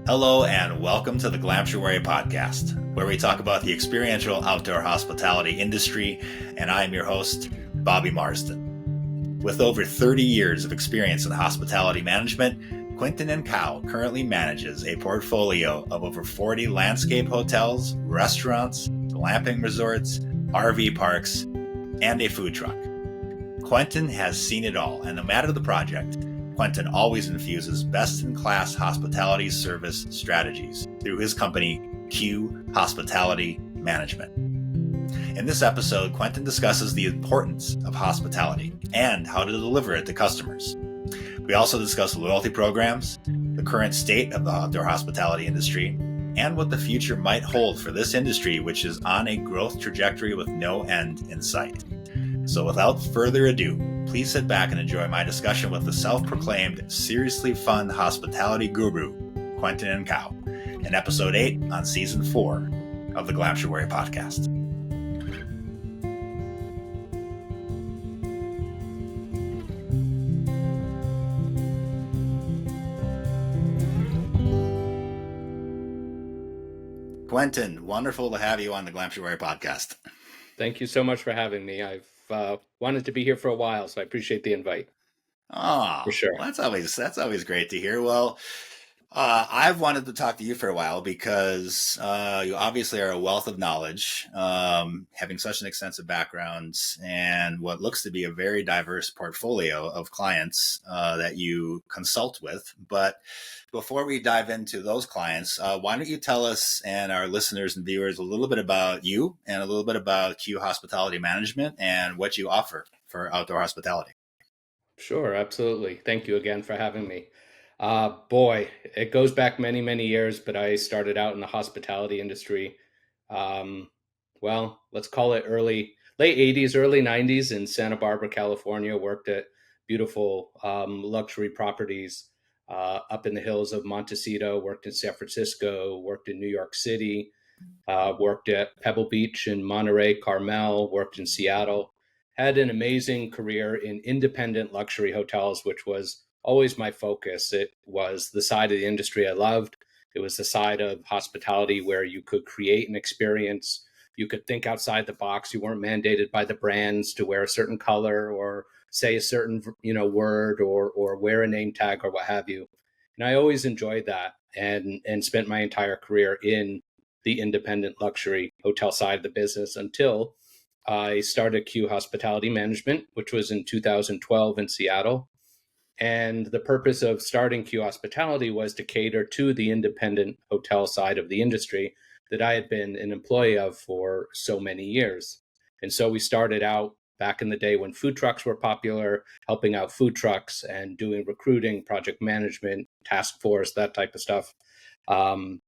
Hello and welcome to the Glamptuary podcast, where we talk about the experiential outdoor hospitality industry, and I am your host, Bobby Marsden. With over 30 years of experience in hospitality management, Quentin Incao currently manages a portfolio of over 40 landscape hotels, restaurants, glamping resorts, RV parks, and a food truck. Quentin has seen it all, and no matter the project, Quentin always infuses best-in-class hospitality service strategies through his company, Q Hospitality Management. In this episode, Quentin discusses the importance of hospitality and how to deliver it to customers. We also discuss loyalty programs, the current state of the outdoor hospitality industry, and what the future might hold for this industry, which is on a growth trajectory with no end in sight. So without further ado, please sit back and enjoy my discussion with the self-proclaimed seriously fun hospitality guru, Quentin Incao, in episode 8 on season 4 of the Glamptuary podcast. Quentin, wonderful to have you on the Glamptuary podcast. Thank you so much for having me. I've wanted to be here for a while, so I appreciate the invite. Oh, for sure. Well, that's always great to hear. Well, I've wanted to talk to you for a while because you obviously are a wealth of knowledge, having such an extensive background and what looks to be a very diverse portfolio of clients that you consult with. But before we dive into those clients, why don't you tell us and our listeners and viewers a little bit about you and a little bit about Q Hospitality Management and what you offer for outdoor hospitality? Sure, absolutely. Thank you again for having me. Boy, it goes back many, many years, but I started out in the hospitality industry. Let's call it late 80s, early 90s in Santa Barbara, California. Worked at beautiful luxury properties up in the hills of Montecito, worked in San Francisco, worked in New York City, worked at Pebble Beach in Monterey, Carmel, worked in Seattle. Had an amazing career in independent luxury hotels, which was always my focus. It was the side of the industry I loved. It was the side of hospitality where you could create an experience. You could think outside the box. You weren't mandated by the brands to wear a certain color or say a certain, word or wear a name tag or what have you. And I always enjoyed that and spent my entire career in the independent luxury hotel side of the business until I started Q Hospitality Management, which was in 2012 in Seattle. And the purpose of starting Q Hospitality was to cater to the independent hotel side of the industry that I had been an employee of for so many years. And so we started out back in the day when food trucks were popular, helping out food trucks and doing recruiting, project management, task force, that type of stuff. And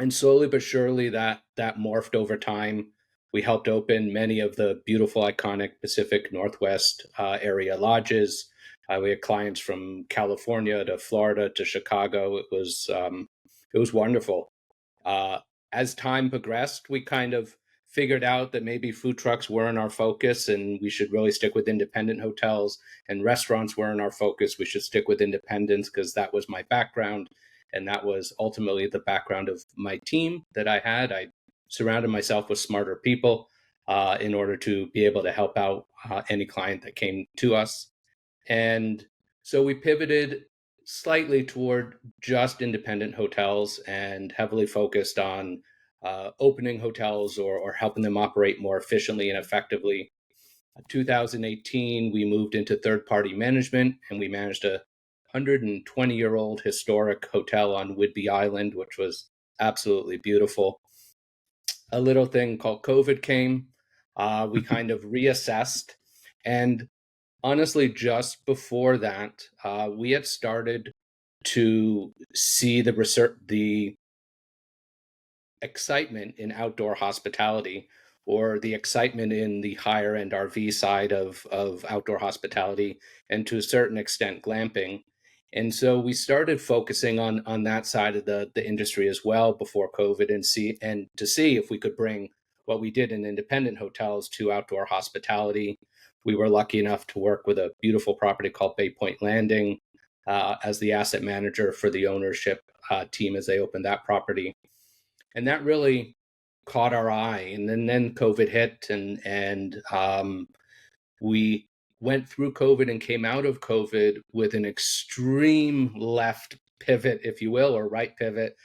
slowly but surely that morphed over time. We helped open many of the beautiful, iconic Pacific Northwest area lodges. We had clients from California to Florida to Chicago. It was wonderful. As time progressed, we kind of figured out that maybe food trucks weren't our focus and we should really stick with independent hotels, and restaurants weren't our focus. We should stick with independents because that was my background. And that was ultimately the background of my team that I had. I surrounded myself with smarter people in order to be able to help out any client that came to us. And so we pivoted slightly toward just independent hotels and heavily focused on opening hotels or helping them operate more efficiently and effectively. 2018, we moved into third-party management, and we managed a 120-year-old historic hotel on Whidbey Island, which was absolutely beautiful. A little thing called COVID came. We kind of reassessed. And honestly, just before that, we had started to see the excitement in outdoor hospitality, or the excitement in the higher end RV side of outdoor hospitality, and to a certain extent glamping. And so we started focusing on that side of the industry as well before COVID, and to see if we could bring what we did in independent hotels to outdoor hospitality. We were lucky enough to work with a beautiful property called Bay Point Landing as the asset manager for the ownership team as they opened that property. And that really caught our eye. And then COVID hit, and we went through COVID and came out of COVID with an extreme left pivot, if you will, or right pivot,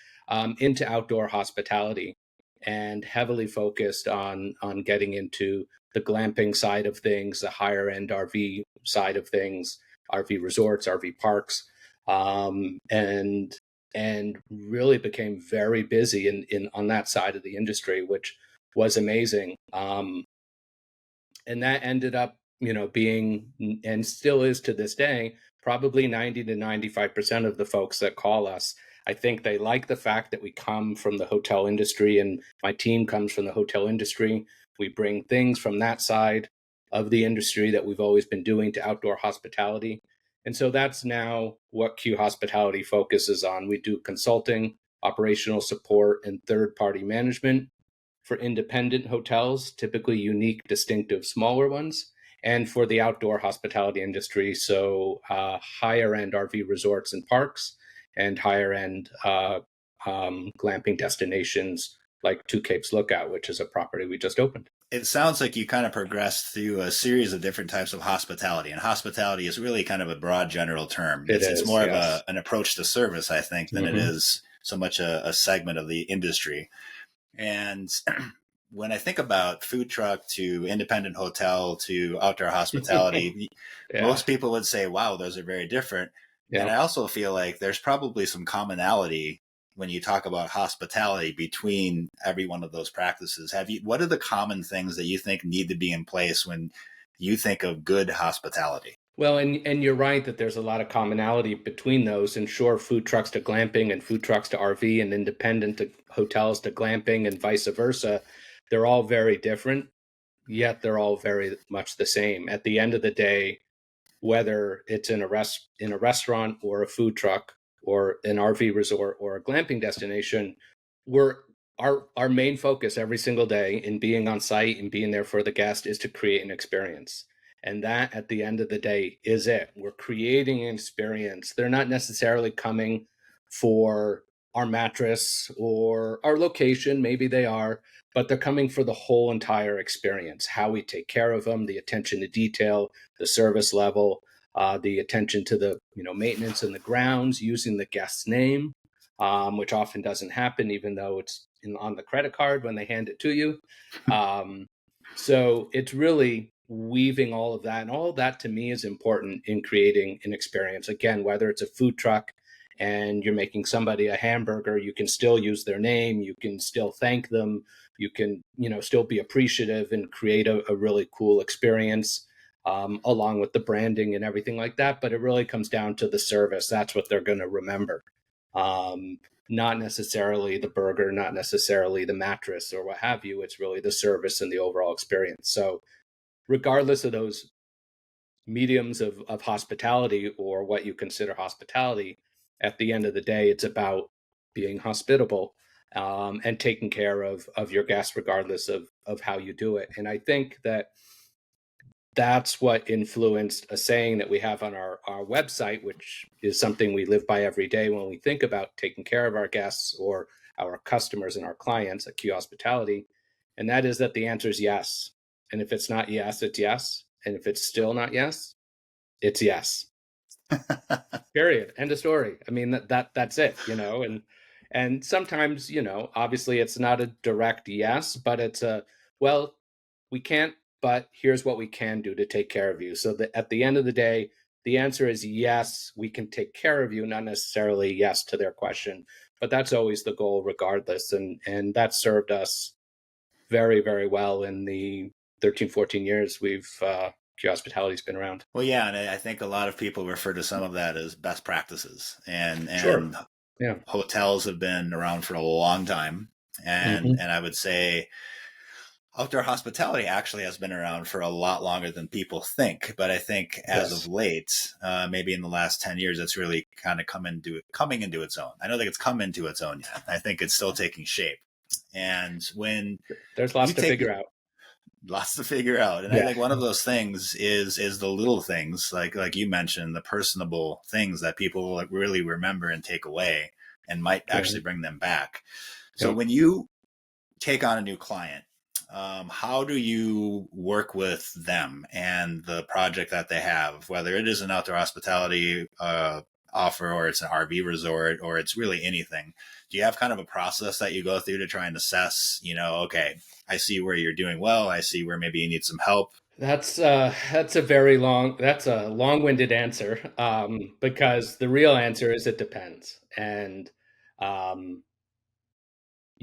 into outdoor hospitality, and heavily focused on getting into the glamping side of things, the higher end RV side of things, RV resorts, RV parks, and really became very busy in on that side of the industry, which was amazing. And that ended up, being, and still is to this day, probably 90 to 95% of the folks that call us. I think they like the fact that we come from the hotel industry, and my team comes from the hotel industry. We bring things from that side of the industry that we've always been doing to outdoor hospitality. And so that's now what Q Hospitality focuses on. We do consulting, operational support, and third-party management for independent hotels, typically unique, distinctive, smaller ones, and for the outdoor hospitality industry, so higher end RV resorts and parks, and higher end glamping destinations like Two Capes Lookout, which is a property we just opened. It sounds like you kind of progressed through a series of different types of hospitality, and hospitality is really kind of a broad general term. It's more yes. of an approach to service, I think, than it is so much a segment of the industry. And when I think about food truck to independent hotel to outdoor hospitality, most people would say, wow, those are very different. And I also feel like there's probably some commonality when you talk about hospitality between every one of those practices. What are the common things that you think need to be in place when you think of good hospitality? Well, and you're right that there's a lot of commonality between those. And sure, food trucks to glamping and food trucks to RV and independent to hotels to glamping and vice versa, they're all very different, yet they're all very much the same. At the end of the day, whether it's in a restaurant or a food truck or an RV resort or a glamping destination, our main focus every single day in being on site and being there for the guest is to create an experience. And that, at the end of the day, is it. We're creating an experience. They're not necessarily coming for our mattress or our location. Maybe they are, but they're coming for the whole entire experience, how we take care of them, the attention to detail, the service level, the attention to the maintenance in the grounds, using the guest's name, which often doesn't happen, even though it's on the credit card when they hand it to you. So it's really weaving all of that. And all of that to me is important in creating an experience. Again, whether it's a food truck and you're making somebody a hamburger, you can still use their name. You can still thank them. You can, still be appreciative and create a really cool experience, along with the branding and everything like that. But it really comes down to the service. That's what they're going to remember. Not necessarily the burger, not necessarily the mattress or what have you. It's really the service and the overall experience. So regardless of those mediums of hospitality or what you consider hospitality, at the end of the day, it's about being hospitable, and taking care of your guests, regardless of how you do it. And I think that's what influenced a saying that we have on our website, which is something we live by every day when we think about taking care of our guests or our customers and our clients at Q Hospitality. And that is that the answer is yes. And if it's not yes, it's yes. And if it's still not yes, it's yes. Period. End of story. I mean, that's it, and sometimes, obviously it's not a direct yes, but it's well, we can't, but here's what we can do to take care of you. So that at the end of the day, the answer is yes, we can take care of you, not necessarily yes to their question, but that's always the goal regardless. And that served us very, very well in the 13, 14 years Q Hospitality's been around. Well, yeah, and I think a lot of people refer to some of that as best practices, and Sure. Yeah. hotels have been around for a long time, and I would say outdoor hospitality actually has been around for a lot longer than people think. But I think as of late, maybe in the last 10 years, it's really kind of coming into its own. I don't think it's come into its own yet. I think it's still taking shape. And when there's lots to figure out. Lots to figure out. And I think one of those things is the little things, like you mentioned, the personable things that people will really remember and take away. and might actually Right. bring them back. So Yep. when you take on a new client, how do you work with them and the project that they have, whether it is an outdoor hospitality offer or it's an RV resort or it's really anything? Do you have kind of a process that you go through to try and assess, okay, I see where you're doing well. I see where maybe you need some help. That's a long-winded answer, because the real answer is it depends. And um,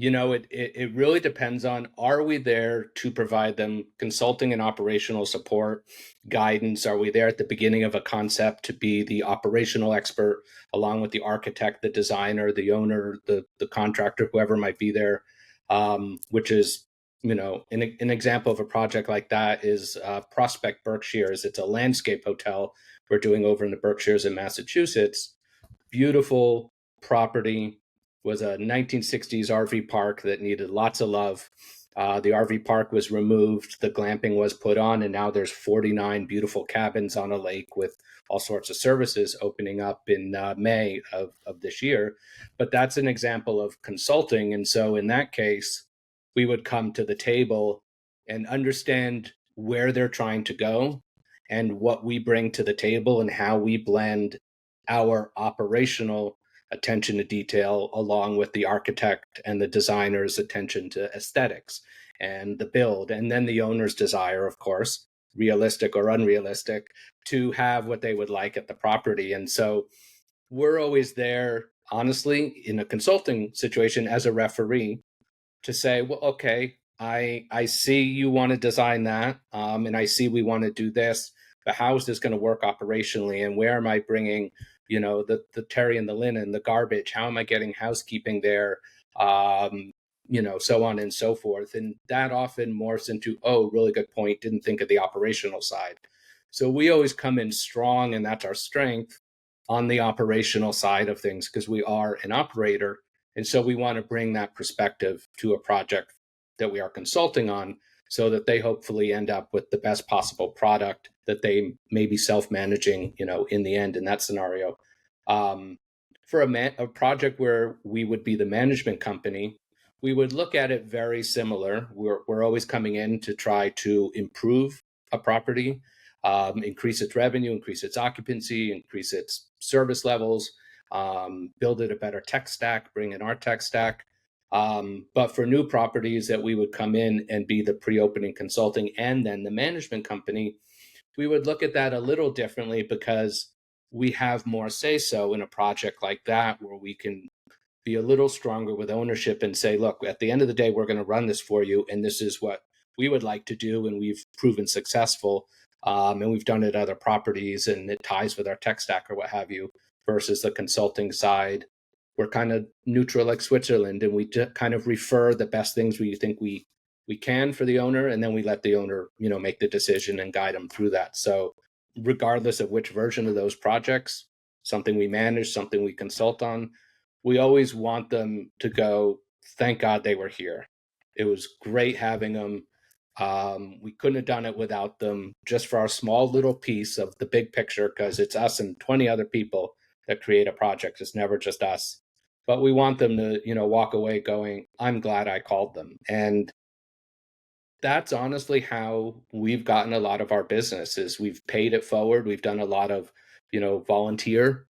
it really depends on, are we there to provide them consulting and operational support, guidance? Are we there at the beginning of a concept to be the operational expert along with the architect, the designer, the owner, the contractor, whoever might be there? Which is, an example of a project like that is Prospect Berkshires. It's a landscape hotel we're doing over in the Berkshires in Massachusetts. Beautiful property, was a 1960s RV park that needed lots of love. The RV park was removed, the glamping was put on, and now there's 49 beautiful cabins on a lake with all sorts of services opening up in May of this year. But that's an example of consulting. And so in that case, we would come to the table and understand where they're trying to go and what we bring to the table and how we blend our operational attention to detail along with the architect and the designer's attention to aesthetics and the build, and then the owner's desire, of course, realistic or unrealistic, to have what they would like at the property. And so we're always there, honestly, in a consulting situation as a referee, to say, well, okay, I see you want to design that, and I see we want to do this, but how is this going to work operationally? And where am I bringing, the terry and the linen, the garbage? How am I getting housekeeping there? So on and so forth. And that often morphs into, oh, really good point. Didn't think of the operational side. So we always come in strong, and that's our strength on the operational side of things because we are an operator. And so we want to bring that perspective to a project that we are consulting on so that they hopefully end up with the best possible product that they may be self-managing, in the end in that scenario. Um, for a project where we would be the management company, we would look at it very similar. We're always coming in to try to improve a property, increase its revenue, increase its occupancy, increase its service levels, build it a better tech stack, bring in our tech stack. But for new properties that we would come in and be the pre-opening consulting and then the management company, we would look at that a little differently because we have more say so in a project like that where we can be a little stronger with ownership and say, look, at the end of the day, we're going to run this for you. And this is what we would like to do. And we've proven successful. And we've done it at other properties and it ties with our tech stack or what have you, versus the consulting side. We're kind of neutral like Switzerland, and we just kind of refer the best things we think we can for the owner. And then we let the owner, make the decision and guide them through that. So regardless of which version of those projects, something we manage, something we consult on, we always want them to go, thank God they were here. It was great having them. We couldn't have done it without them, just for our small little piece of the big picture, because it's us and 20 other people that create a project. It's never just us. But we want them to, walk away going, I'm glad I called them. And that's honestly how we've gotten a lot of our business is we've paid it forward. We've done a lot of, volunteer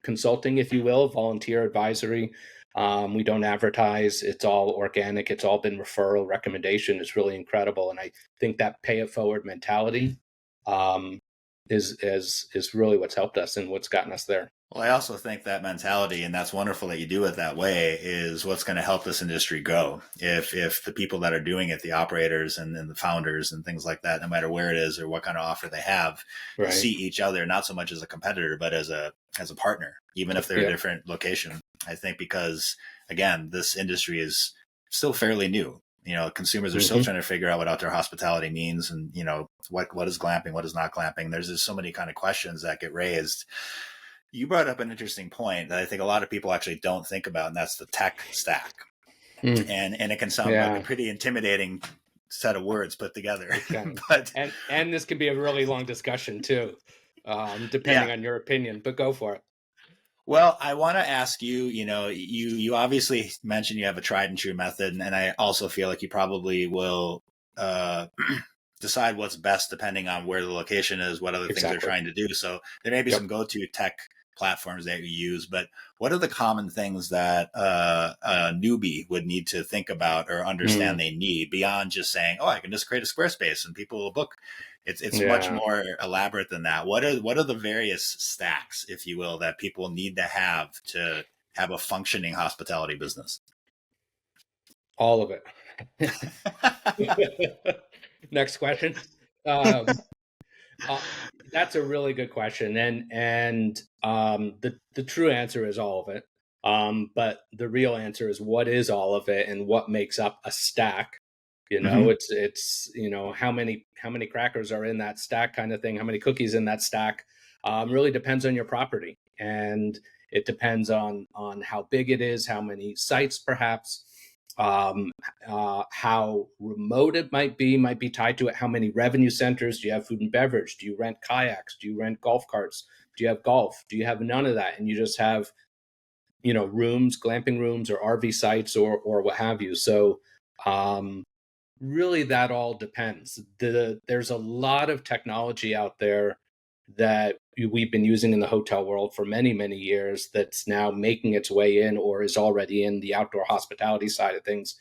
consulting, if you will, volunteer advisory. We don't advertise. It's all organic. It's all been referral recommendation. It's really incredible. And I think that pay it forward mentality um, is really what's helped us and what's gotten us there. Well, I also think that mentality, and that's wonderful that you do it that way, is what's going to help this industry grow. If the people that are doing it, the operators and the founders and things like that, no matter where it is or what kind of offer they have, Right. see each other not so much as a competitor, but as a partner, even if they're a Yeah. different location. I think because again, this industry is still fairly new. Consumers are still Mm-hmm. trying to figure out what outdoor hospitality means, and what is glamping, what is not glamping. There's just so many kind of questions that get raised. You brought up an interesting point that I think a lot of people actually don't think about, and that's the tech stack. Mm. And it can sound like a Yeah, pretty intimidating set of words put together. it can. But And this can be a really long discussion too, depending yeah, on your opinion, but go for it. Well, I want to ask you, you obviously mentioned you have a tried and true method, and I also feel like you probably will uh, decide what's best depending on where the location is, what other things they're Exactly. trying to do. So there may be Yep. some go-to tech platforms that you use, but what are the common things that a newbie would need to think about or understand Mm, they need beyond just saying, "Oh, I can just create a Squarespace and people will book"? It's much yeah. more elaborate than that. What are the various stacks, if you will, that people need to have a functioning hospitality business? All of it. Next question. Um, uh, that's a really good question, and the true answer is all of it. But the real answer is what is all of it and what makes up a stack. Hmm. It's how many crackers are in that stack kind of thing, how many cookies in that stack. Really depends on your property, and it depends on how big it is, how many sites perhaps, um, how remote it might be tied to it. How many revenue centers do you have? Food and beverage? Do you rent kayaks? Do you rent golf carts? Do you have golf? Do you have none of that? And you just have rooms, glamping rooms, or RV sites, or what have you. So um, really, that all depends. There's a lot of technology out there that we've been using in the hotel world for many, many years that's now making its way in or is already in the outdoor hospitality side of things.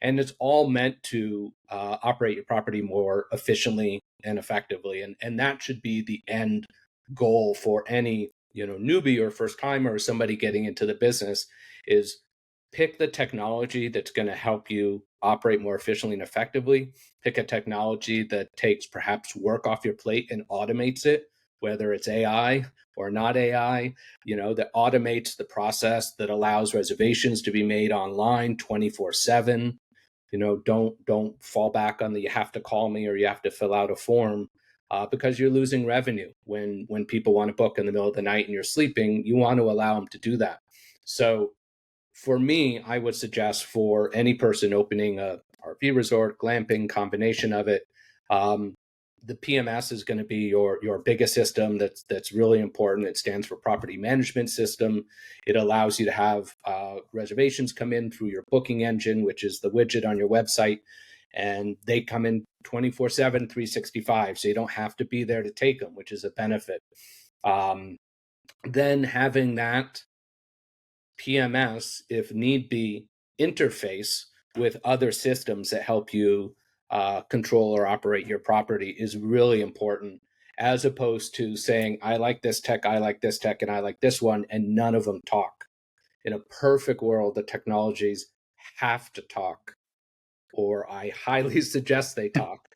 And it's all meant to operate your property more efficiently and effectively. And that should be the end goal for any newbie or first timer or somebody getting into the business is pick the technology that's going to help you operate more efficiently and effectively. Pick a technology that takes perhaps work off your plate and automates it, whether it's AI or not AI, that automates the process, that allows reservations to be made online 24/7. Don't fall back on the you have to call me or you have to fill out a form, because you're losing revenue when people want to book in the middle of the night and you're sleeping. You want to allow them to do that. So for me, I would suggest for any person opening a RV resort, glamping, combination of it, um, the PMS is going to be your biggest system. That's really important. It stands for Property Management System. It allows you to have reservations come in through your booking engine, which is the widget on your website, and they come in 24/7, 365. So you don't have to be there to take them, which is a benefit. Um, then having that PMS, if need be, interface with other systems that help you control or operate your property is really important, as opposed to saying, I like this tech, I like this tech, and I like this one, and none of them talk. In a perfect world, the technologies have to talk, or I highly suggest they talk,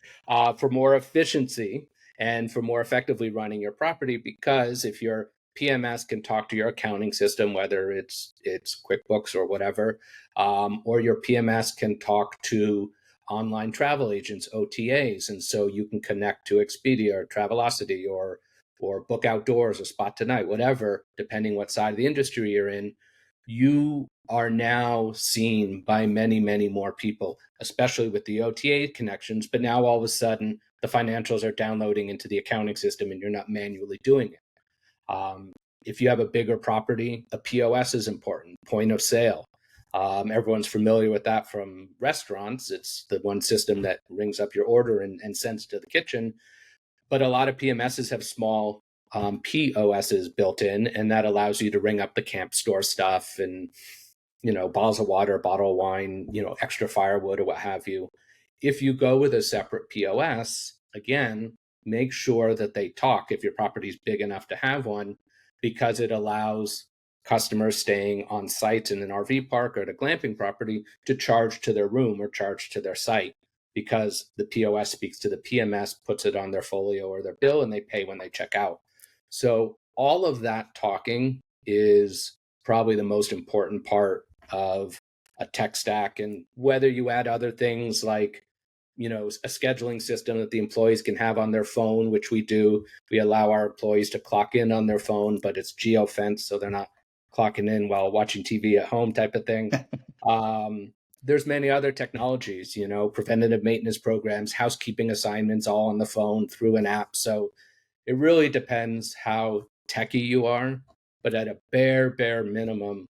for more efficiency and for more effectively running your property. Because if your PMS can talk to your accounting system, whether it's QuickBooks or whatever, or your PMS can talk to online travel agents, OTAs, and so you can connect to Expedia or Travelocity or Book Outdoors or Spot Tonight, whatever, depending what side of the industry you're in. You are now seen by many, many more people, especially with the OTA connections. But now all of a sudden, the financials are downloading into the accounting system and you're not manually doing it. If you have a bigger property, a POS is important, point of sale. Everyone's familiar with that from restaurants. It's the one system that rings up your order and sends to the kitchen. But a lot of PMSs have small POSs built in, and that allows you to ring up the camp store stuff and bottles of water, bottle of wine, extra firewood or what have you. If you go with a separate POS, again, make sure that they talk if your property is big enough to have one, because it allows customers staying on site in an RV park or at a glamping property to charge to their room or charge to their site, because the POS speaks to the PMS, puts it on their folio or their bill, and they pay when they check out. So all of that talking is probably the most important part of a tech stack. And whether you add other things like a scheduling system that the employees can have on their phone, which we do. We allow our employees to clock in on their phone, but it's geo fenced, so they're not clocking in while watching TV at home type of thing. um, there's many other technologies, preventative maintenance programs, housekeeping assignments, all on the phone through an app. So it really depends how techy you are. but at a bare minimum,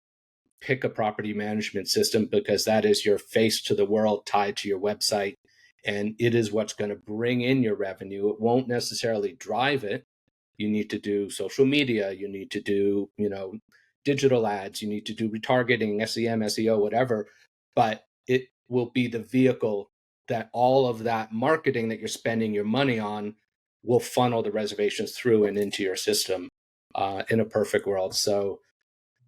pick a property management system, because that is your face to the world tied to your website. And it is what's going to bring in your revenue. It won't necessarily drive it. You need to do social media. You need to do, digital ads. You need to do retargeting, SEM, SEO, whatever. But it will be the vehicle that all of that marketing that you're spending your money on will funnel the reservations through and into your system in a perfect world. So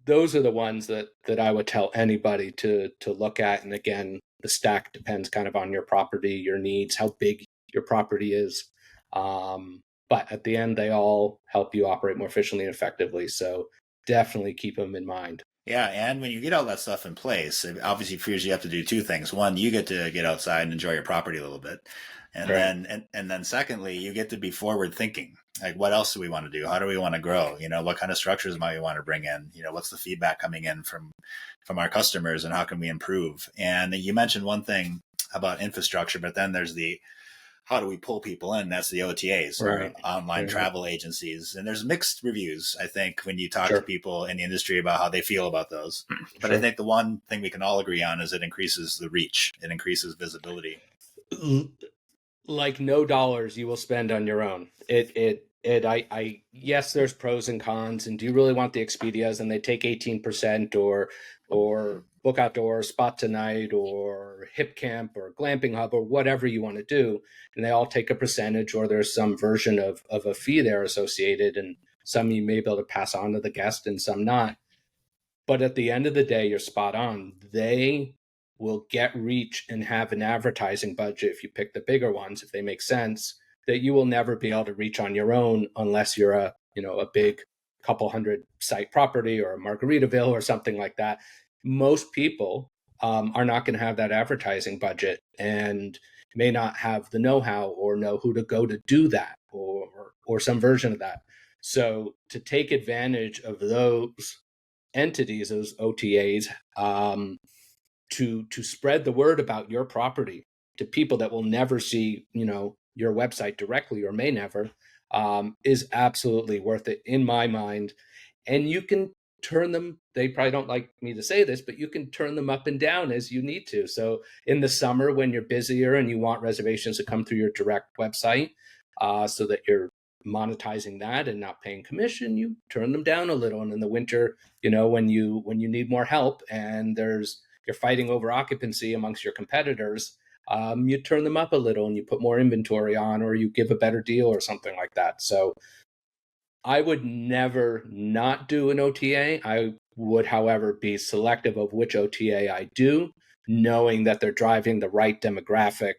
those are the ones that I would tell anybody to look at. And again, the stack depends kind of on your property, your needs, how big your property is. But at the end, they all help you operate more efficiently and effectively. So definitely keep them in mind. Yeah, and when you get all that stuff in place, it obviously fears you have to do two things. One, you get to get outside and enjoy your property a little bit. And Right. then secondly, you get to be forward thinking. Like, what else do we want to do? How do we want to grow? What kind of structures might we want to bring in? What's the feedback coming in from our customers, and how can we improve? And you mentioned one thing about infrastructure, but then there's the how do we pull people in? That's the OTAs, or online travel agencies. And there's mixed reviews, I think, when you talk to people in the industry about how they feel about those. But I think the one thing we can all agree on is it increases the reach. It increases visibility. Like no dollars you will spend on your own. Yes, there's pros and cons. And do you really want the Expedias and they take 18%, or Book Outdoor, Spot Tonight, or Hip Camp, or Glamping Hub, or whatever you want to do, and they all take a percentage, or there's some version of a fee there associated, and some you may be able to pass on to the guest and some not. But at the end of the day, you're spot on. They will get reach and have an advertising budget, if you pick the bigger ones, if they make sense, that you will never be able to reach on your own unless you're a big couple hundred site property or a Margaritaville or something like that. Most people are not going to have that advertising budget and may not have the know-how or know who to go to do that, or some version of that. So to take advantage of those entities, those OTAs, to spread the word about your property to people that will never see, your website directly, or may never, is absolutely worth it in my mind. And you can turn them, they probably don't like me to say this, but you can turn them up and down as you need to. So in the summer, when you're busier and you want reservations to come through your direct website, so that you're monetizing that and not paying commission, you turn them down a little. And in the winter, when you need more help and you're fighting over occupancy amongst your competitors, you turn them up a little and you put more inventory on, or you give a better deal or something like that. So I would never not do an OTA. I would, however, be selective of which OTA I do, knowing that they're driving the right demographic,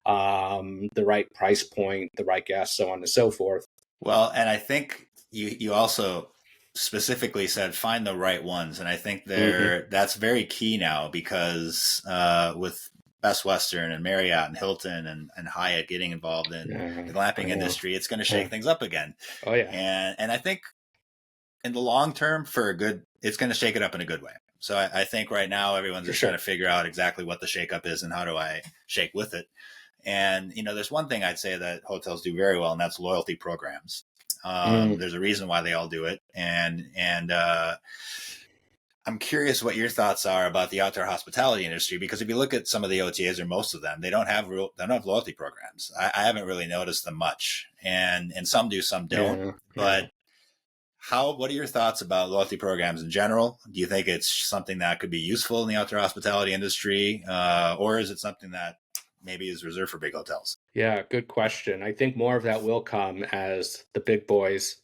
the right price point, the right guests, so on and so forth. Well, and I think you also specifically said find the right ones, and I think that's very key now, because with Best Western and Marriott and Hilton and Hyatt getting involved in the glamping industry, it's going to shake things up again. Oh yeah, and I think in the long term, it's going to shake it up in a good way. So I think right now everyone's just trying to figure out exactly what the shakeup is and how do I shake with it. And, there's one thing I'd say that hotels do very well, and that's loyalty programs. There's a reason why they all do it. And I'm curious what your thoughts are about the outdoor hospitality industry, because if you look at some of the OTAs, or most of them, they don't have loyalty programs. I haven't really noticed them much, and some do, some don't. But what are your thoughts about loyalty programs in general? Do you think it's something that could be useful in the outdoor hospitality industry, or is it something that maybe is reserved for big hotels? Yeah, good question. I think more of that will come as the big boys,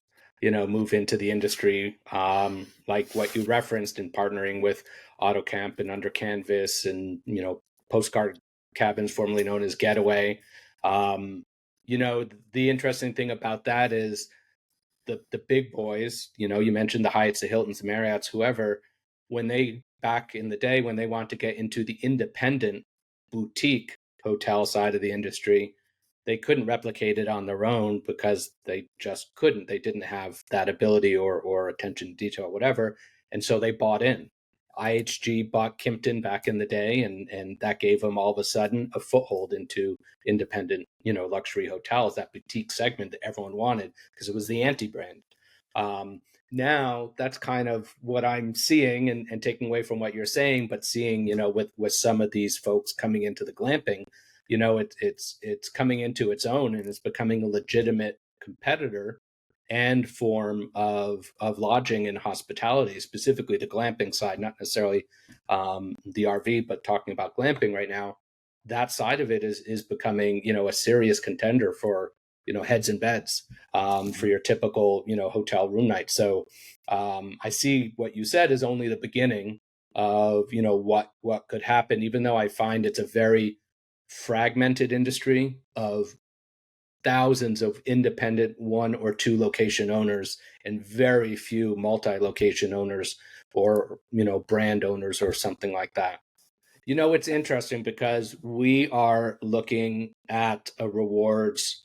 move into the industry, like what you referenced in partnering with AutoCamp and Under Canvas and, Postcard Cabins, formerly known as Getaway. The interesting thing about that is the big boys, you mentioned the Hyatts, the Hiltons, the Marriotts, whoever, when they, back in the day, when they want to get into the independent boutique hotel side of the industry, they couldn't replicate it on their own because they just couldn't. They didn't have that ability or attention to detail or whatever. And so they bought in. IHG bought Kimpton back in the day, and that gave them all of a sudden a foothold into independent, luxury hotels, that boutique segment that everyone wanted because it was the anti-brand. now that's kind of what I'm seeing, and taking away from what you're saying, but seeing, with some of these folks coming into the glamping, it's coming into its own, and it's becoming a legitimate competitor and form of lodging and hospitality, specifically the glamping side, not necessarily the RV, but talking about glamping right now. That side of it is becoming, a serious contender for, heads and beds, for your typical, hotel room night. So I see what you said is only the beginning of, what could happen, even though I find it's a very fragmented industry of thousands of independent one or two location owners and very few multi-location owners, or, brand owners or something like that. It's interesting because we are looking at a rewards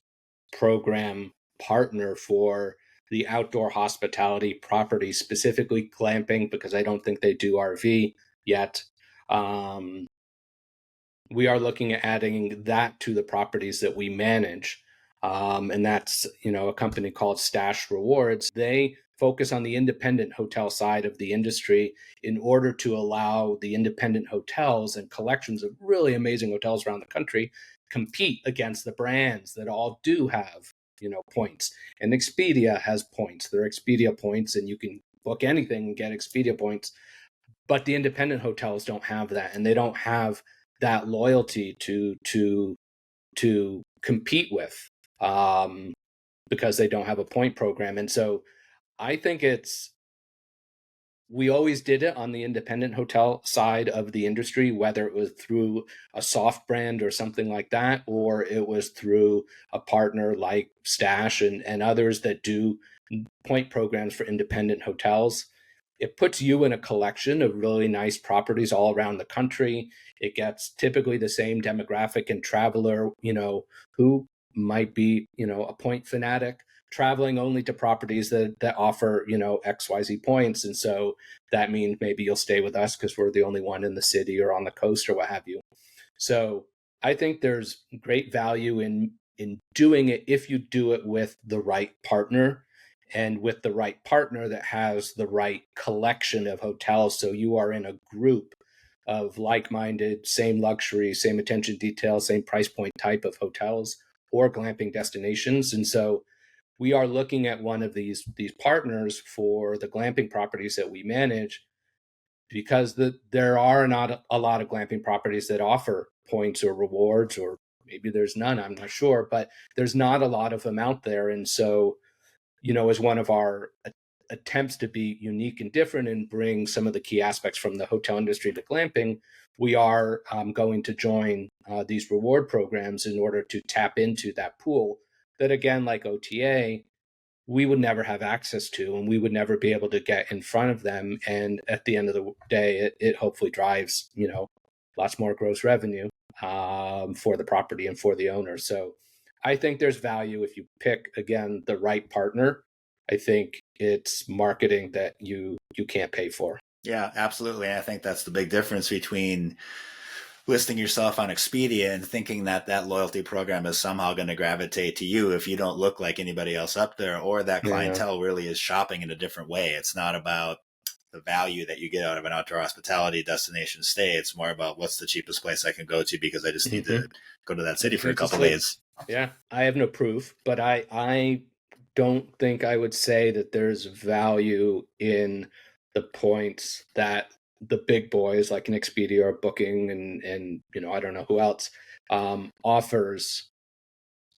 program partner for the outdoor hospitality property, specifically glamping, because I don't think they do RV yet. Um, we are looking at adding that to the properties that we manage. And that's, a company called Stash Rewards. They focus on the independent hotel side of the industry in order to allow the independent hotels and collections of really amazing hotels around the country compete against the brands that all do have, points. And Expedia has points. There are Expedia points, and you can book anything and get Expedia points. But the independent hotels don't have that, and they don't have that loyalty to compete with, um, because they don't have a point program. And so I think we always did it on the independent hotel side of the industry, whether it was through a soft brand or something like that, or it was through a partner like Stash and others that do point programs for independent hotels. It puts you in a collection of really nice properties all around the country. It gets typically the same demographic and traveler, who might be, a point fanatic, traveling only to properties that offer, XYZ points. And so that means maybe you'll stay with us because we're the only one in the city or on the coast or what have you. So I think there's great value in doing it if you do it with the right partner, and with the right partner that has the right collection of hotels. So you are in a group of like-minded, same luxury, same attention detail, same price point type of hotels or glamping destinations. And so we are looking at one of these partners for the glamping properties that we manage, because there are not a lot of glamping properties that offer points or rewards, or maybe there's none, I'm not sure, but there's not a lot of them out there. And so, as one of our attempts to be unique and different and bring some of the key aspects from the hotel industry to glamping, we are going to join these reward programs in order to tap into that pool that, again, like OTA, we would never have access to, and we would never be able to get in front of them. And at the end of the day, it hopefully drives, lots more gross revenue for the property and for the owner. So I think there's value if you pick, again, the right partner. I think it's marketing that you can't pay for. Yeah, absolutely. And I think that's the big difference between listing yourself on Expedia and thinking that that loyalty program is somehow going to gravitate to you if you don't look like anybody else up there, or that Yeah. clientele really is shopping in a different way. It's not about the value that you get out of an outdoor hospitality destination stay. It's more about what's the cheapest place I can go to because I just need to Mm-hmm. go to that I city just for a need to couple sleep. days. Yeah. I have no proof, but I don't think I would say that there's value in the points that the big boys like an Expedia or Booking and I don't know who else offers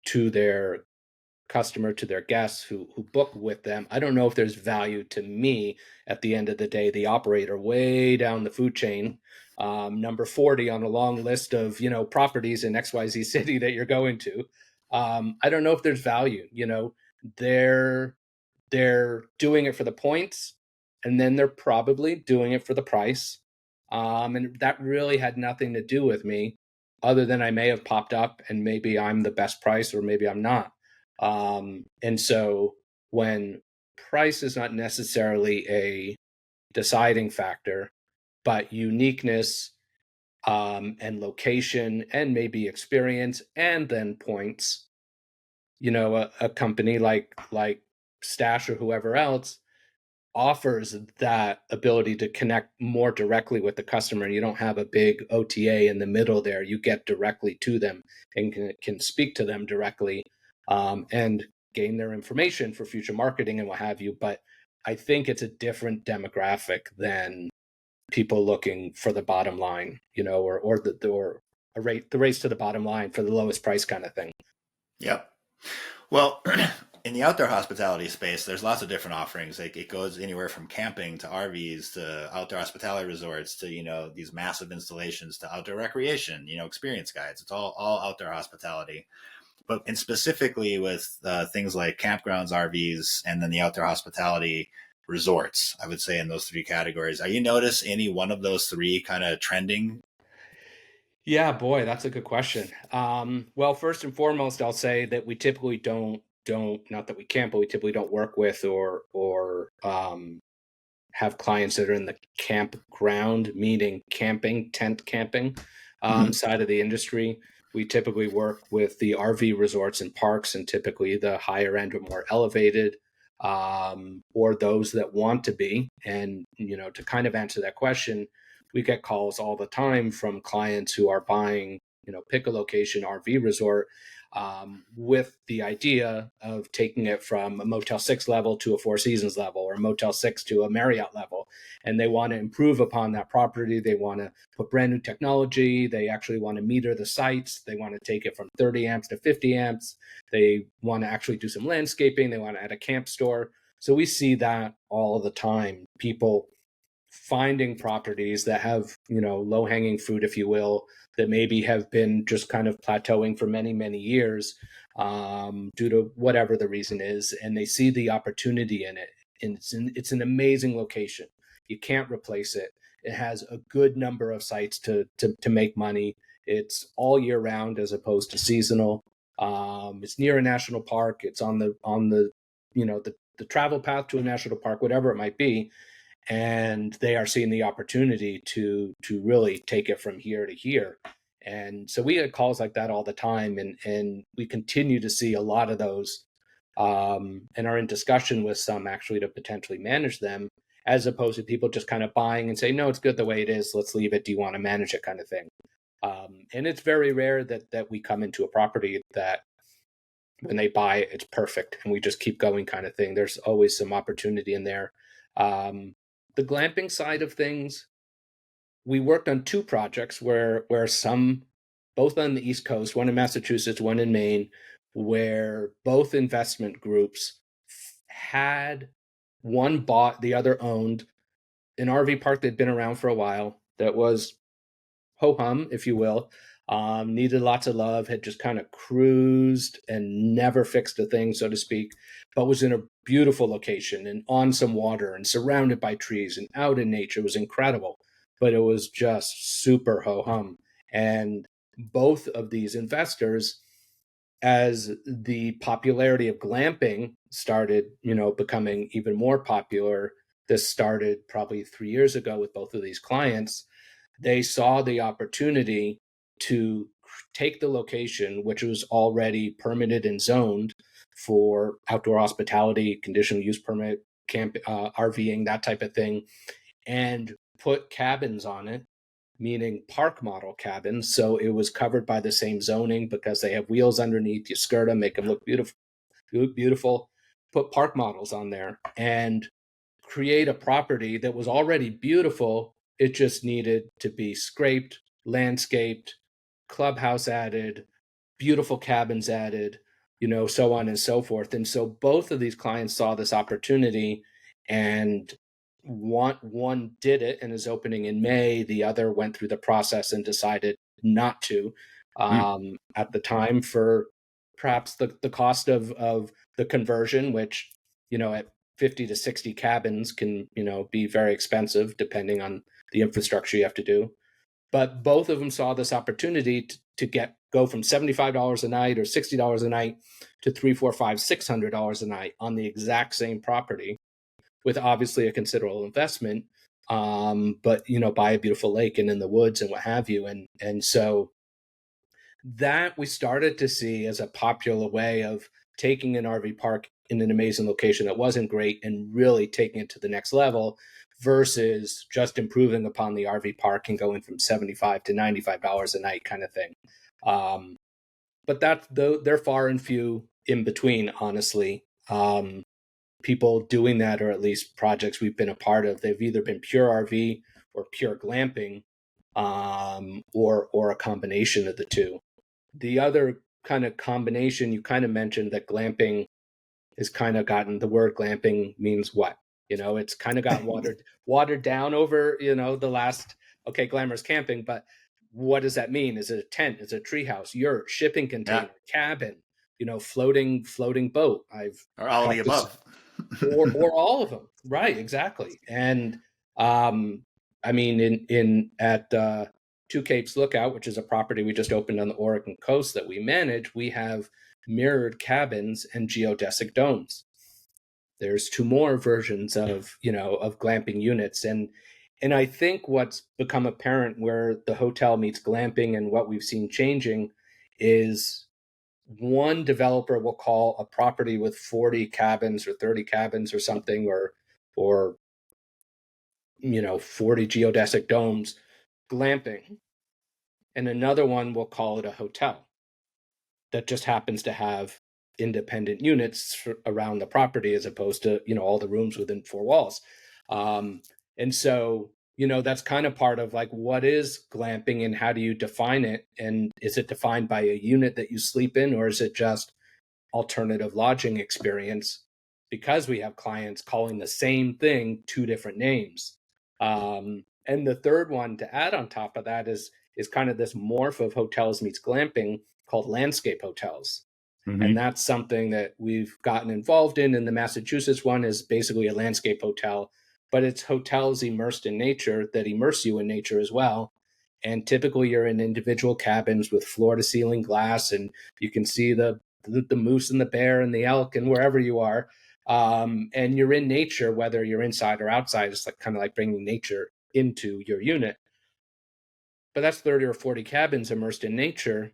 to their customer, to their guests who book with them. I don't know if there's value to me at the end of the day, the operator way down the food chain, number 40 on a long list of properties in XYZ city that you're going to. I don't know if there's value. They're they're doing it for the points, and then they're probably doing it for the price. And that really had nothing to do with me, other than I may have popped up and maybe I'm the best price or maybe I'm not. And so when price is not necessarily a deciding factor, but uniqueness, and location and maybe experience and then points, a company like Stash or whoever else, offers that ability to connect more directly with the customer. You don't have a big OTA in the middle there. You get directly to them and can speak to them directly, and gain their information for future marketing and what have you. But I think it's a different demographic than people looking for the bottom line, or the race to the bottom line for the lowest price kind of thing. Yep. Well, in the outdoor hospitality space, there's lots of different offerings. Like it goes anywhere from camping to RVs to outdoor hospitality resorts to, these massive installations to outdoor recreation, experience guides. It's all outdoor hospitality. But and specifically with things like campgrounds, RVs, and then the outdoor hospitality resorts, I would say in those three categories. Are you notice any one of those three kind of trending? Yeah, boy, that's a good question. Well, first and foremost, I'll say that we typically don't not that we can't, but we typically don't work with or have clients that are in the campground, meaning camping, tent camping Mm-hmm. side of the industry. We typically work with the RV resorts and parks, and typically the higher end or more elevated, or those that want to be. And, to kind of answer that question, we get calls all the time from clients who are buying, pick a location RV resort, with the idea of taking it from a Motel 6 level to a Four Seasons level, or a Motel 6 to a Marriott level. And they want to improve upon that property. They want to put brand new technology. They actually want to meter the sites. They want to take it from 30 amps to 50 amps. They want to actually do some landscaping. They want to add a camp store. So we see that all the time. People finding properties that have, low hanging fruit, if you will, that maybe have been just kind of plateauing for many, many years, due to whatever the reason is. And they see the opportunity in it. And it's an amazing location. You can't replace it. It has a good number of sites to make money. It's all year round as opposed to seasonal. It's near a national park. It's on the the travel path to a national park, whatever it might be, and they are seeing the opportunity to really take it from here to here. And so we get calls like that all the time, and we continue to see a lot of those, and are in discussion with some actually to potentially manage them, as opposed to people just kind of buying and say, no, it's good the way it is, let's leave it, do you want to manage it, kind of thing. And it's very rare that we come into a property that when they buy it, it's perfect and we just keep going, kind of thing. There's always some opportunity in there. The glamping side of things, we worked on two projects where some, both on the East Coast, one in Massachusetts, one in Maine, where both investment groups had, one bought, the other owned an RV park that'd been around for a while, that was ho hum, if you will. Needed lots of love, had just kind of cruised and never fixed a thing, so to speak, but was in a beautiful location and on some water and surrounded by trees and out in nature. It was incredible, but it was just super ho hum. And both of these investors, as the popularity of glamping started, becoming even more popular, this started probably 3 years ago with both of these clients. They saw the opportunity to take the location, which was already permitted and zoned for outdoor hospitality, conditional use permit, camp, RVing, that type of thing, and put cabins on it, meaning park model cabins. So it was covered by the same zoning because they have wheels underneath. You skirt them, make them look beautiful. Put park models on there and create a property that was already beautiful. It just needed to be scraped, landscaped, clubhouse added, beautiful cabins added, so on and so forth. And so both of these clients saw this opportunity, and one did it and is opening in May. The other went through the process and decided not to, Mm. at the time, for perhaps the cost of the conversion, which, at 50 to 60 cabins can, be very expensive depending on the infrastructure you have to do. But both of them saw this opportunity to go from $75 a night or $60 a night to $300, $400, $500, $600 a night on the exact same property, with obviously a considerable investment, but by a beautiful lake and in the woods and what have you. And so that we started to see as a popular way of taking an RV park in an amazing location that wasn't great and really taking it to the next level versus just improving upon the RV park and going from $75 to $95 a night kind of thing. But they're far and few in between, honestly. People doing that, or at least projects we've been a part of, they've either been pure RV or pure glamping, or a combination of the two. The other kind of combination, you kind of mentioned that glamping has kind of gotten, the word glamping means what? It's kind of got watered down over, the last, okay, glamorous camping, but what does that mean? Is it a tent? Is it a treehouse, yurt, shipping container, cabin, floating boat? Or all of the above. or all of them. Right, exactly. And I mean, at Two Capes Lookout, which is a property we just opened on the Oregon coast that we manage, we have mirrored cabins and geodesic domes. There's two more versions of glamping units, and I think what's become apparent where the hotel meets glamping and what we've seen changing is one developer will call a property with 40 cabins or 30 cabins or something, or 40 geodesic domes glamping, and another one will call it a hotel that just happens to have independent units around the property as opposed to all the rooms within four walls. And so that's kind of part of like, what is glamping and how do you define it? And is it defined by a unit that you sleep in, or is it just alternative lodging experience? Because we have clients calling the same thing two different names. And the third one to add on top of that is kind of this morph of hotels meets glamping called landscape hotels. Mm-hmm. And that's something that we've gotten involved in. And the Massachusetts one is basically a landscape hotel, but it's hotels immersed in nature that immerse you in nature as well. And typically you're in individual cabins with floor to ceiling glass, and you can see the moose and the bear and the elk and wherever you are. And you're in nature, whether you're inside or outside. It's like kind of like bringing nature into your unit. But that's 30 or 40 cabins immersed in nature.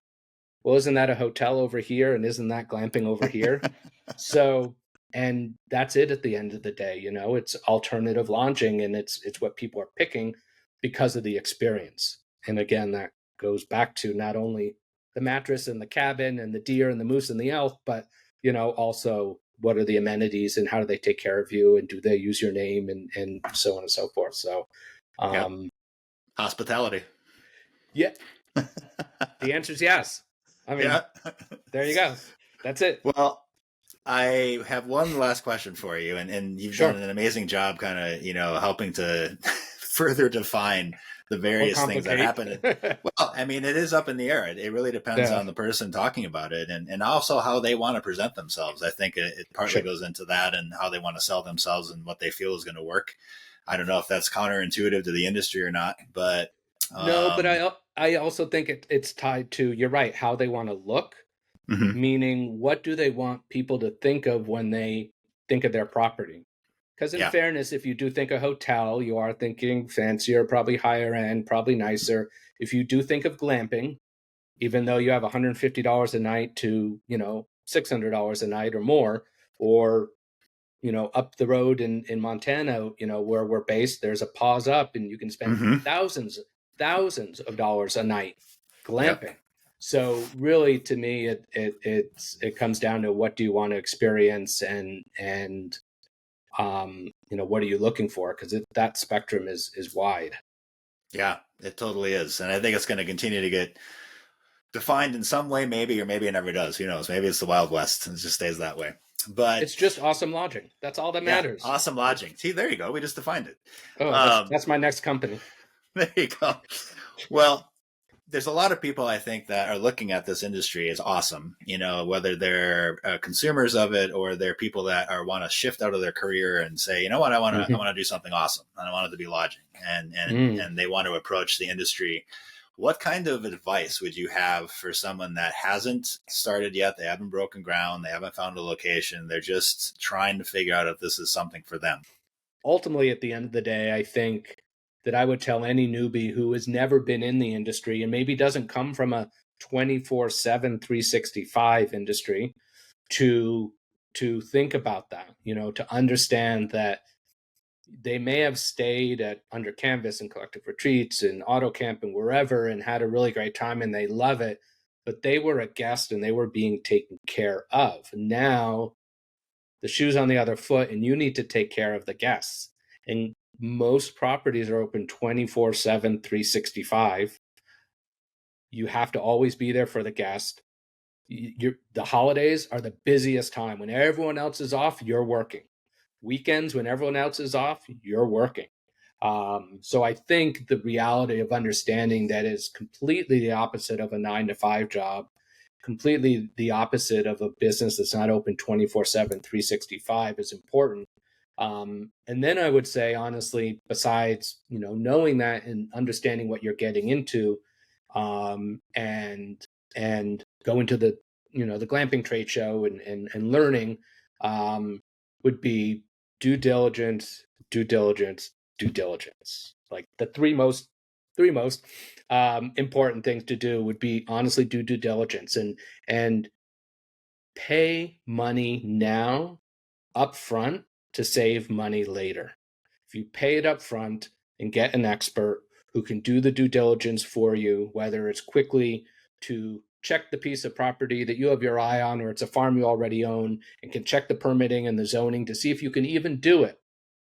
Well, isn't that a hotel over here? And isn't that glamping over here? So, and that's it at the end of the day. It's alternative lodging, and it's what people are picking because of the experience. And again, that goes back to not only the mattress and the cabin and the deer and the moose and the elk, but, also what are the amenities and how do they take care of you, and do they use your name, and so on and so forth. So, hospitality. Yeah. The answer is yes. I mean, There you go. That's it. Well, I have one last question for you, and you've done an amazing job kind of, helping to further define the various things that happen. Well, I mean, it is up in the air. It really depends on the person talking about it, and also how they want to present themselves. I think it partly goes into that, and how they want to sell themselves and what they feel is going to work. I don't know if that's counterintuitive to the industry or not, but no, but I also think it's tied to, you're right, how they want to look. Mm-hmm. Meaning, what do they want people to think of when they think of their property? Because in fairness, if you do think a hotel, you are thinking fancier, probably higher end, probably nicer. If you do think of glamping, even though you have $150 a night to, $600 a night or more, or, up the road in Montana, where we're based, there's a pause up and you can spend thousands of dollars a night glamping. Yep. So really, to me, it comes down to what do you want to experience, and what are you looking for? Because that spectrum is wide. Yeah, it totally is, and I think it's going to continue to get defined in some way, maybe, or maybe it never does. Who knows? Maybe it's the Wild West and it just stays that way. But it's just awesome lodging. That's all that matters. Awesome lodging. See, there you go. We just defined it. Oh, that's my next company. There you go. Well, there's a lot of people, I think, that are looking at this industry as awesome, whether they're consumers of it or they're people that want to shift out of their career and say, you know what, I want to do something awesome. And I want it to be lodging, and they want to approach the industry. What kind of advice would you have for someone that hasn't started yet? They haven't broken ground. They haven't found a location. They're just trying to figure out if this is something for them. Ultimately, at the end of the day, I think that I would tell any newbie who has never been in the industry and maybe doesn't come from a 24/7, 365 industry to to think about that, to understand that they may have stayed at under canvas and collective retreats and auto camp and wherever and had a really great time and they love it, but they were a guest and they were being taken care of. Now the shoe's on the other foot and you need to take care of the guests. And most properties are open 24/7, 365. You have to always be there for the guest. The holidays are the busiest time. When everyone else is off, you're working. Weekends, when everyone else is off, you're working. So I think the reality of understanding that is completely the opposite of a 9-to-5 job, completely the opposite of a business that's not open 24/7, 365 is important. And then I would say, honestly, besides, knowing that and understanding what you're getting into, and going to the, the glamping trade show and learning, would be due diligence, due diligence, due diligence. Like the three most important things to do would be honestly due diligence and pay money now up front to save money later. If you pay it up front and get an expert who can do the due diligence for you, whether it's quickly to check the piece of property that you have your eye on, or it's a farm you already own, and can check the permitting and the zoning to see if you can even do it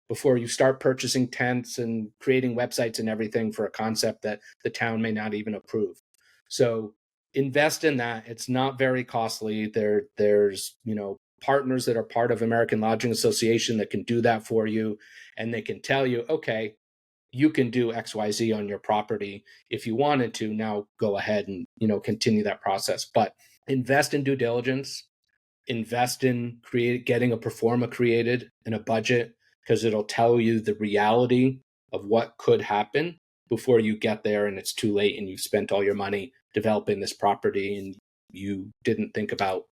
before you start purchasing tents and creating websites and everything for a concept that the town may not even approve. So invest in that. It's not very costly. There's, partners that are part of American Lodging Association that can do that for you. And they can tell you, okay, you can do XYZ on your property. If you wanted to, now go ahead and, continue that process. But invest in due diligence, invest in getting a pro forma created and a budget, because it'll tell you the reality of what could happen before you get there and it's too late and you've spent all your money developing this property and you didn't think about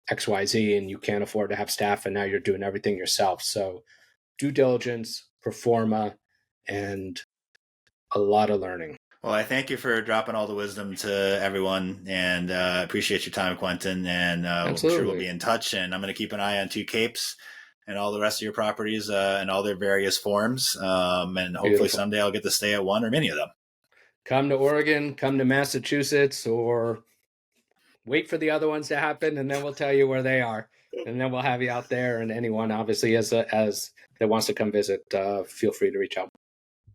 XYZ and you can't afford to have staff and now you're doing everything yourself. So due diligence, pro forma, and a lot of learning. Well, I thank you for dropping all the wisdom to everyone, and appreciate your time, Quentin. And I'm sure we'll be in touch. And I'm going to keep an eye on Two Capes and all the rest of your properties and all their various forms. And hopefully someday I'll get to stay at one or many of them. Come to Oregon, come to Massachusetts, or wait for the other ones to happen, and then we'll tell you where they are, and then we'll have you out there. And anyone, obviously, as that wants to come visit, feel free to reach out.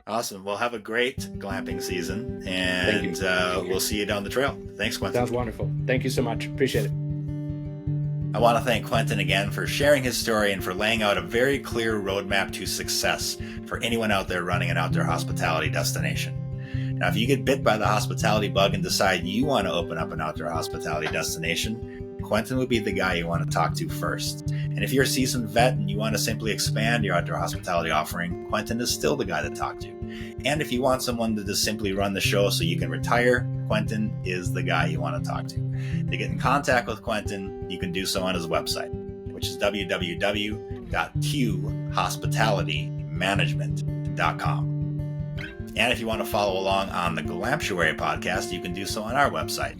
Awesome. Well, have a great glamping season, and we'll see you down the trail. Thanks, Quentin. Sounds wonderful. Thank you so much. Appreciate it. I want to thank Quentin again for sharing his story and for laying out a very clear roadmap to success for anyone out there running an outdoor hospitality destination. Now, if you get bit by the hospitality bug and decide you want to open up an outdoor hospitality destination, Quentin would be the guy you want to talk to first. And if you're a seasoned vet and you want to simply expand your outdoor hospitality offering, Quentin is still the guy to talk to. And if you want someone to just simply run the show so you can retire, Quentin is the guy you want to talk to. To get in contact with Quentin, you can do so on his website, which is www.qhospitalitymanagement.com. And if you want to follow along on the Glamptuary podcast, you can do so on our website,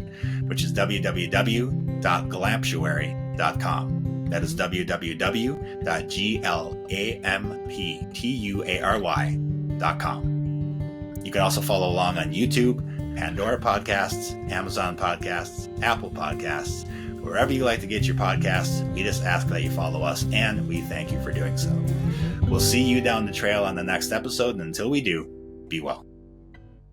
which is www.glamptuary.com. That is www.glamptuary.com. You can also follow along on YouTube, Pandora Podcasts, Amazon Podcasts, Apple Podcasts, wherever you like to get your podcasts. We just ask that you follow us, and we thank you for doing so. We'll see you down the trail on the next episode, and until we do, be well.